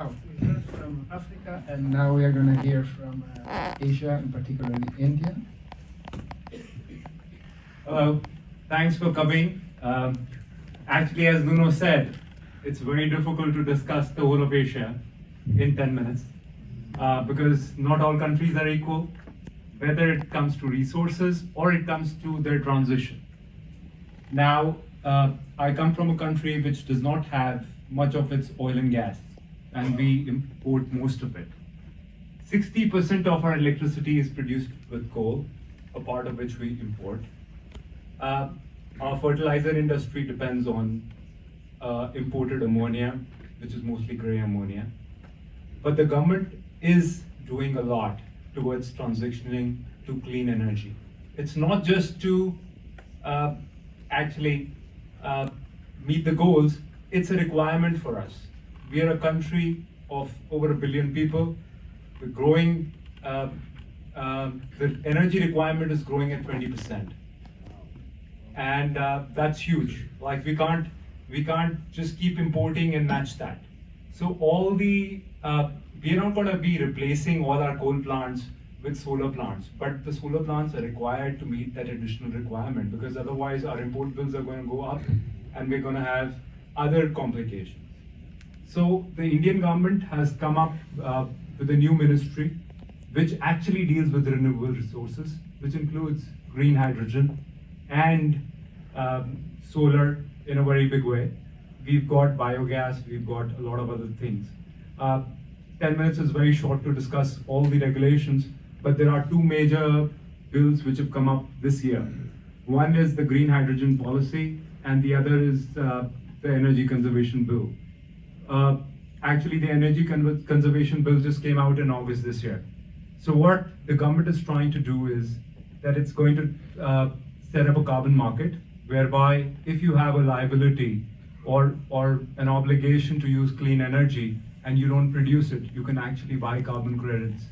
Oh, we heard from Africa, and now we are going to hear from Asia, and particularly India. Hello, thanks for coming. Actually, as Nuno said, it's very difficult to discuss the whole of Asia in 10 minutes because not all countries are equal, whether it comes to resources or it comes to their transition. Now, I come from a country which does not have much of its oil and gas, and we import most of it. 60% of our electricity is produced with coal, a part of which we import. Our fertilizer industry depends on imported ammonia, which is mostly gray ammonia. But the government is doing a lot towards transitioning to clean energy. It's not just to actually meet the goals, it's a requirement for us. We are a country of over 1 billion people. We're growing, the energy requirement is growing at 20%. And that's huge. Like we can't just keep importing and match that. So all the, we're not gonna be replacing all our coal plants with solar plants, but the solar plants are required to meet that additional requirement because otherwise our import bills are going to go up and we're going to have other complications. So the Indian government has come up with a new ministry which actually deals with renewable resources, which includes green hydrogen and solar in a very big way. We've got biogas, we've got a lot of other things. 10 minutes is very short to discuss all the regulations, but there are two major bills which have come up this year. One is the green hydrogen policy, and the other is the energy conservation bill. Actually, the energy conservation bill just came out in August this year. So what the government is trying to do is that it's going to set up a carbon market, whereby if you have a liability or an obligation to use clean energy and you don't produce it, you can actually buy carbon credits.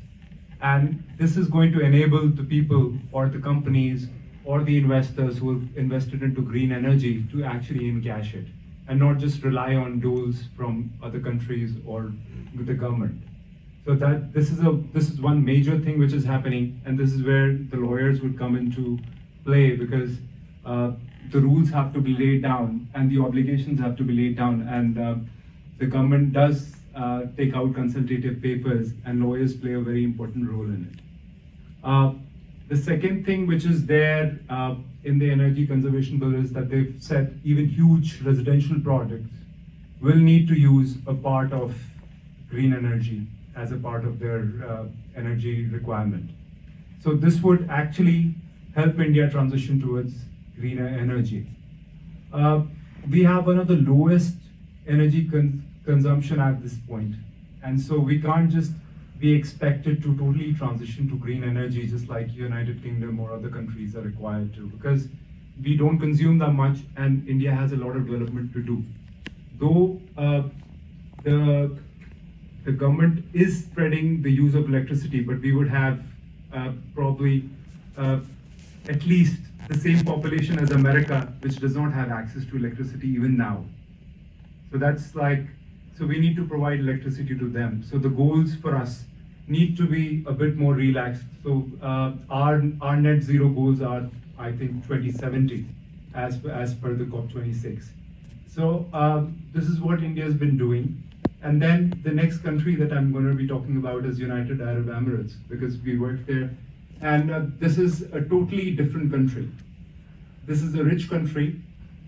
And this is going to enable the people or the companies or the investors who have invested into green energy to actually encash it and not just rely on doles from other countries or with the government. So that this is one major thing which is happening, and this is where the lawyers would come into play because the rules have to be laid down and the obligations have to be laid down, and the government does take out consultative papers, and lawyers play a very important role in it. The second thing which is there in the energy conservation bill is that they've said even huge residential projects will need to use a part of green energy as a part of their energy requirement. So this would actually help India transition towards greener energy. We have one of the lowest energy consumption at this point, and so we can't just be expected to totally transition to green energy just like United Kingdom or other countries are required to, because we don't consume that much and India has a lot of development to do. Though the government is spreading the use of electricity, but we would have probably at least the same population as America, which does not have access to electricity even now. So that's like, so we need to provide electricity to them. So the goals for us need to be a bit more relaxed. So our net zero goals are, I think, 2070 as per the COP26. So this is what India has been doing. And then the next country that I'm going to be talking about is United Arab Emirates, because we work there. And this is a totally different country. This is a rich country.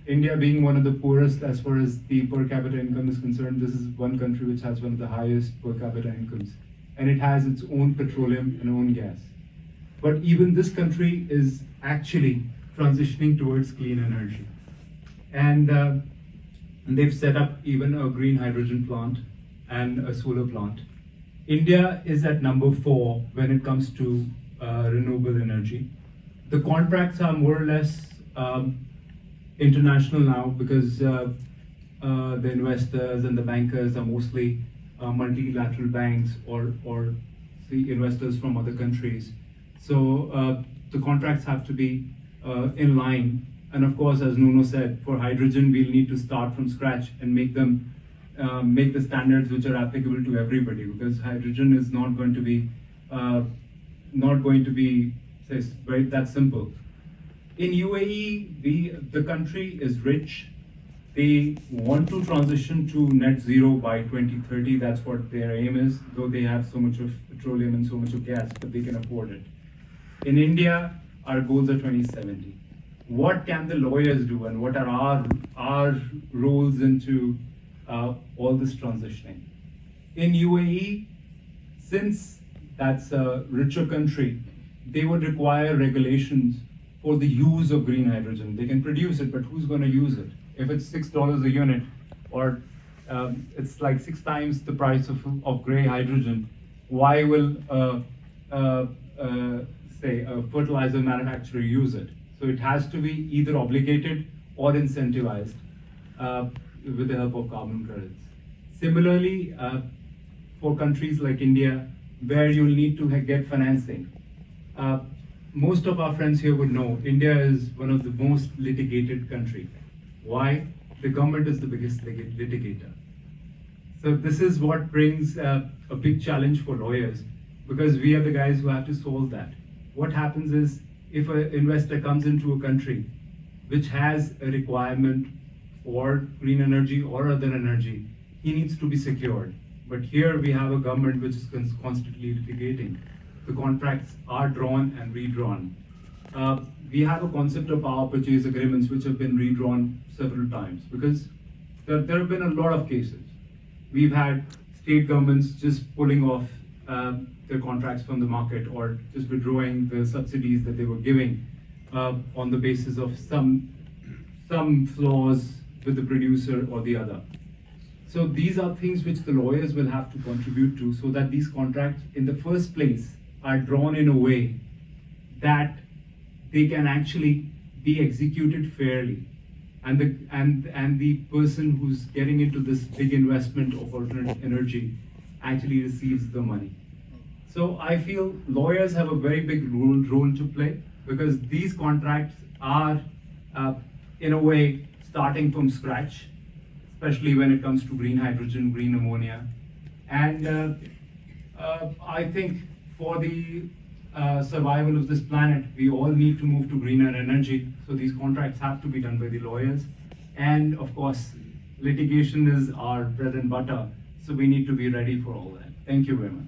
India being one of the poorest as far as the per capita income is concerned, this is one country which has one of the highest per capita incomes. And it has its own petroleum and own gas. But even this country is actually transitioning towards clean energy. And they've set up even a green hydrogen plant and a solar plant. India is at number 4 when it comes to renewable energy. The contracts are more or less international now because the investors and the bankers are mostly multilateral banks or the investors from other countries. So the contracts have to be in line. And of course, as Nuno said, for hydrogen, we'll need to start from scratch and make them make the standards which are applicable to everybody, because hydrogen is not going to be say, very that simple. In UAE, the country is rich. They want to transition to net zero by 2030. That's what their aim is, though they have so much of petroleum and so much of gas, but they can afford it. In India, our goals are 2070. What can the lawyers do, and what are our roles into all this transitioning? In UAE, since that's a richer country, they would require regulations for the use of green hydrogen. They can produce it, but who's going to use it? If it's $6 a unit, or it's like 6 times the price of gray hydrogen, why will say a fertilizer manufacturer use it? So it has to be either obligated or incentivized with the help of carbon credits. Similarly, for countries like India, where you'll need to get financing. Most of our friends here would know India is one of the most litigated countries. Why? The government is the biggest litigator. So this is what brings a big challenge for lawyers, because we are the guys who have to solve that. What happens is, if an investor comes into a country which has a requirement for green energy or other energy, he needs to be secured. But here we have a government which is constantly litigating. The contracts are drawn and redrawn. We have a concept of power purchase agreements which have been redrawn several times, because there have been a lot of cases. We've had state governments just pulling off their contracts from the market, or just withdrawing the subsidies that they were giving on the basis of some flaws with the producer or the other. So these are things which the lawyers will have to contribute to, so that these contracts in the first place are drawn in a way that they can actually be executed fairly, and the person who's getting into this big investment of alternate energy actually receives the money. So I feel lawyers have a very big role to play, because these contracts are in a way starting from scratch, especially when it comes to green hydrogen, green ammonia. And I think for the survival of this planet, we all need to move to greener energy. So these contracts have to be done by the lawyers. And of course, litigation is our bread and butter. So we need to be ready for all that. Thank you very much.